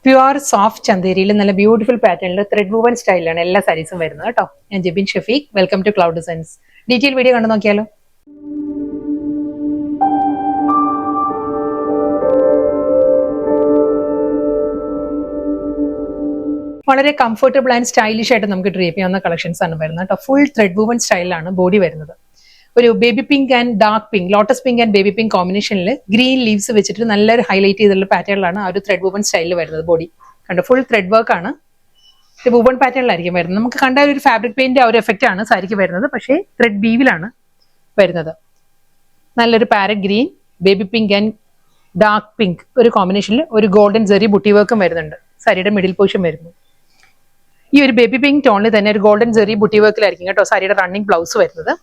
Pure soft ചന്തേരിയിൽ നല്ല beautiful പാറ്റേണിൽ thread woven സ്റ്റൈലാണ് എല്ലാ സാരീസും വരുന്നത് കേട്ടോ. ഞാൻ Jebin Shafeeq. Welcome to cloud designs. Detail video കണ്ടു നോക്കിയാലോ. വളരെ കംഫർട്ടബിൾ ആൻഡ് സ്റ്റൈലിഷ് ആയിട്ട് നമുക്ക് ഡ്രേപ്പ് ചെയ്യാവുന്ന കളക്ഷൻസ് ആണ് വരുന്നത് കേട്ടോ. ഫുൾ ത്രെഡ് വൂവൻ സ്റ്റൈലാണ് ബോഡി വരുന്നത്. ഒരു baby pink and dark pink, lotus pink and baby pink കോമ്പിനേഷനിൽ ഗ്രീൻ ലീവ്സ് വെച്ചിട്ട് നല്ലൊരു ഹൈലൈറ്റ് ചെയ്തിട്ടുള്ള പാറ്റേണിലാണ് ആ ഒരു ത്രെഡ് വൂവൻ സ്റ്റൈലിൽ വരുന്നത്. ബോഡി കണ്ടോ, ഫുൾ ത്രെഡ് വർക്ക് ആണ്. ഇത് വൂവൻ പാറ്റേണിലായിരിക്കും വരുന്നത്. നമുക്ക് കണ്ട ഒരു ഫാബ്രിക് പെയിന്റ് ആ ഒരു എഫക്റ്റ് ആണ് സാരിക്ക് വരുന്നത്, പക്ഷേ ത്രെഡ് ബീവിലാണ് വരുന്നത്. നല്ലൊരു parrot green, baby pink and dark pink ഒരു കോമ്പിനേഷനിൽ ഒരു ഗോൾഡൻ സെറി ബുട്ടി വർക്കും വരുന്നുണ്ട്. സാരിയുടെ മിഡിൽ പോർഷൻ വരുന്നു. ഈ ഒരു ബേബി പിങ്ക് ടോണിൽ തന്നെ ഒരു ഗോൾഡൻ സെറി ബുട്ടി വർക്കിലായിരിക്കും കേട്ടോ സാരിയുടെ റണ്ണിങ് ബ്ലൗസ് വരുന്നത്.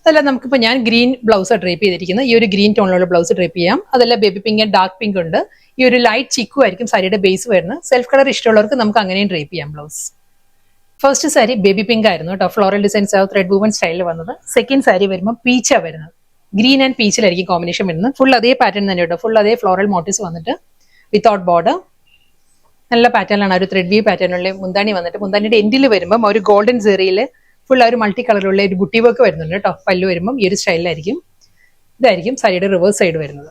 അതല്ല, നമുക്കിപ്പോൾ ഞാൻ ഗ്രീൻ ബ്ലൗസ് ഡ്രേപ്പ് ചെയ്തിരിക്കുന്നത്. ഈ ഒരു ഗ്രീൻ ടോണിലുള്ള ബ്ലൗസ് ഡ്രേപ്പ് ചെയ്യാം. അതല്ല, baby pink and dark pink ഉണ്ട്. ഈ ഒരു ലൈറ്റ് ചിക്കു ആയിരിക്കും സാരിയുടെ ബേസ് വരുന്നത്. സെൽഫ് കളർ ഇഷ്ടമുള്ളവർക്ക് നമുക്ക് അങ്ങനെയും ഡ്രേപ്പ് ചെയ്യാം blouse. First sari baby pink ആയിരുന്നു കേട്ടോ, ഫ്ലോറൽ ഡിസൈൻസ് ആ ത്രെഡ് വൂവൻ സ്റ്റൈലിൽ വന്നത്. സെക്കൻഡ് സാരി വരുമ്പോൾ പീച്ചാണ് വരുന്നത്. ഗ്രീൻ ആൻഡ് പീച്ചിലായിരിക്കും കോമ്പിനേഷൻ വരുന്നത്. ഫുൾ അതേ പാറ്റേൺ തന്നെ കേട്ടോ, ഫുൾ അതേ ഫ്ലോറൽ മോട്ടീവ്സ് വന്നിട്ട് വിത്തൗട്ട് ബോർഡർ. നല്ല പാറ്റേണിലാണ്. ഒരു ത്രെഡ് വി പാറ്റേണിലുള്ള മുന്താണി വന്നിട്ട് മുന്താണിയുടെ എൻഡിൽ വരുമ്പോൾ ഒരു ഗോൾഡൻ സെറിയിൽ ഫുൾ ആ ഒരു മൾട്ടി കളറുള്ള ഒരു ബുട്ടി വർക്ക് വരുന്നുണ്ട് കേട്ടോ. പല്ലു വരുമ്പം ഈ ഒരു സ്റ്റൈലിലായിരിക്കും. ഇതായിരിക്കും സാരിയുടെ റിവേഴ്സ് സൈഡ് വരുന്നത്.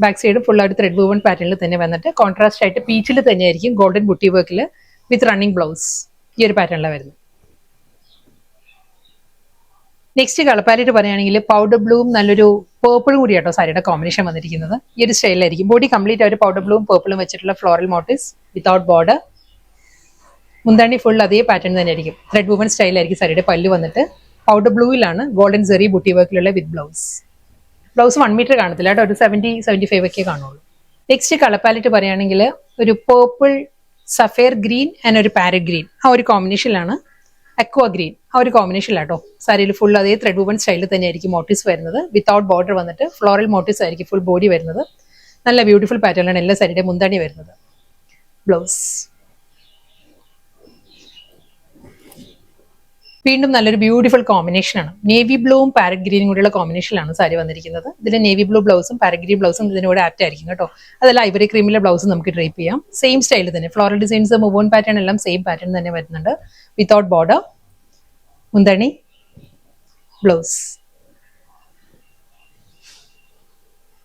ബാക്ക് സൈഡ് ഫുൾ ആ ഒരു ത്രെഡ് വൂവൻ പാറ്റേണിൽ തന്നെ വന്നിട്ട് കോൺട്രാസ്റ്റ് ആയിട്ട് പീച്ചിൽ തന്നെ ആയിരിക്കും ഗോൾഡൻ ബുട്ടി വർക്കിൽ വിത്ത് റണ്ണിങ് ബ്ലൗസ് ഈ ഒരു പാറ്റേണിലാണ് വരുന്നത്. നെക്സ്റ്റ് കളർ പാലറ്റ് പറയുകയാണെങ്കിൽ പൗഡർ ബ്ലൂവും നല്ലൊരു പേർപ്പിളും കൂടി കേട്ടോ സാരിയുടെ കോമ്പിനേഷൻ വന്നിരിക്കുന്നത്. ഈ ഒരു സ്റ്റൈലിലായിരിക്കും. ബോഡി കംപ്ലീറ്റ് ആ ഒരു പൗഡർ ബ്ലൂവും പേർപ്പിളും വെച്ചിട്ടുള്ള ഫ്ലോറൽ മോട്ടീവ്സ് വിത്തൗട്ട് ബോർഡർ. മുന്താണി ഫുൾ അതേ പാറ്റേൺ തന്നെ ആയിരിക്കും. ത്രെഡ് വൂവൻ സ്റ്റൈലായിരിക്കും സാരിയുടെ പല്ല് വന്നിട്ട്. പൗഡർ ബ്ലൂവിലാണ് ഗോൾഡൻ സെറി ബുട്ടി വർക്കിലുള്ള വിത്ത് ബ്ലൗസ്. ബ്ലൗസ് 1 മീറ്റർ കാണത്തില്ല കേട്ടോ, ഒരു 70-75 ഒക്കെ കാണുള്ളൂ. നെക്സ്റ്റ് കളർ പാലറ്റ് പറയുകയാണെങ്കിൽ ഒരു പേർപ്പിൾ, സഫയർ ഗ്രീൻ ആൻഡ് ഒരു പാരറ്റ് ഗ്രീൻ ആ ഒരു കോമ്പിനേഷനിലാണ്. അക്വ ഗ്രീൻ ആ ഒരു കോമ്പിനേഷനിലാട്ടോ സാരിയിൽ ഫുൾ അതേ ത്രെഡ് വൂവൻ സ്റ്റൈലിൽ തന്നെ ആയിരിക്കും മോട്ടീവ്സ് വരുന്നത്. വിത്തൗട്ട് ബോർഡർ വന്നിട്ട് ഫ്ലോറൽ മോട്ടീവ്സ് ആയിരിക്കും ഫുൾ ബോഡി വരുന്നത്. നല്ല ബ്യൂട്ടിഫുൾ പാറ്റേണിലാണ് എല്ലാ സാരിയുടെ മുന്താണി വരുന്നത്. ബ്ലൗസ് വീണ്ടും നല്ലൊരു ബ്യൂട്ടിഫുൾ കോമ്പിനേഷനാണ്. നേവി ബ്ലൂവും പാരറ്റ് ഗ്രീനും കൂടിയുള്ള കോമ്പിനേഷനിലാണ് സാരി വന്നിരിക്കുന്നത്. ഇതിൽ നേവി ബ്ലൂ ബ്ലൗസും പാരറ്റ് ഗ്രീൻ ബ്ലൗസും ഇതിനോട് ആപ്റ്റ് ആയിരിക്കും കേട്ടോ. അതല്ല, ഐവറി ക്രീമിലെ ബ്ലൗസ് നമുക്ക് ഡ്രേപ്പ് ചെയ്യാം. സെയിം സ്റ്റൈലിൽ തന്നെ ഫ്ലോറൽ ഡിസൈൻസ്, മൂവോൺ പാറ്റേൺ എല്ലാം സെയിം പാറ്റേൺ തന്നെ വരുന്നുണ്ട്. വിത്തൗട്ട് ബോർഡർ, മുന്താണി, blouse.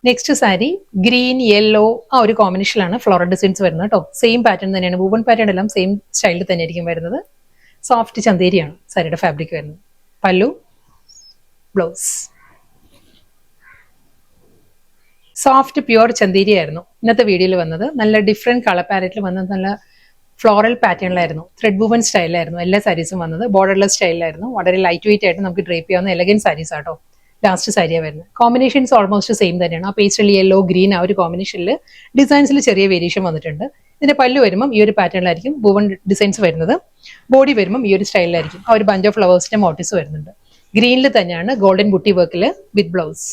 Next sari green yellow ആ ഒരു കോമ്പിനേഷനിലാണ് ഫ്ലോറൽ ഡിസൈൻസ് വരുന്നത് കേട്ടോ. സെയിം പാറ്റേൺ തന്നെയാണ്. മൂവോൺ പാറ്റേൺ എല്ലാം സെയിം സ്റ്റൈലിൽ തന്നെ ആയിരിക്കും വരുന്നത്. സോഫ്റ്റ് ചന്തേരിയാണ് സാരിയുടെ ഫാബ്രിക് വരുന്നത്. പല്ലു, ബ്ലൗസ്. സോഫ്റ്റ് പ്യുവർ ചന്തേരി ആയിരുന്നു ഇന്നത്തെ വീഡിയോയിൽ വന്നത്. നല്ല ഡിഫറെന്റ് കളർ പാലറ്റിൽ വന്നത്. നല്ല ഫ്ലോറൽ പാറ്റേണിലായിരുന്നു, ത്രെഡ് വൂവൻ സ്റ്റൈലായിരുന്നു എല്ലാ സാരീസും വന്നത്. ബോർഡർലെസ് സ്റ്റൈലായിരുന്നു. വളരെ ലൈറ്റ് വെയിറ്റ് ആയിട്ട് നമുക്ക് ഡ്രേപ്പ് ചെയ്യാവുന്ന എലഗൻ സാരീസ് ആട്ടോ. ലാസ്റ്റ് സാരിയാണ് വരുന്നത്. കോമ്പിനേഷൻസ് ഓൾമോസ്റ്റ് സെയിം തന്നെയാണ്. ആ പേസ്റ്റൽ യെല്ലോ ഗ്രീൻ ആ ഒരു കോമ്പിനേഷനിൽ ഡിസൈൻസിൽ ചെറിയ വേരിയേഷൻ വന്നിട്ടുണ്ട്. ഇതിന്റെ പല്ലു വരുമ്പം ഈ ഒരു പാറ്റേണിലായിരിക്കും വൂവൻ ഡിസൈൻസ് വരുന്നത്. ബോഡി വരുമ്പം ഈ ഒരു സ്റ്റൈലിലായിരിക്കും. ആ ഒരു ബഞ്ച് ഓഫ് ഫ്ലവേഴ്സിന്റെ മോട്ടീവ്സ് വരുന്നുണ്ട്. ഗ്രീനിൽ തന്നെയാണ് ഗോൾഡൻ ബുട്ടി വർക്കിൽ വിത്ത് ബ്ലൗസ്.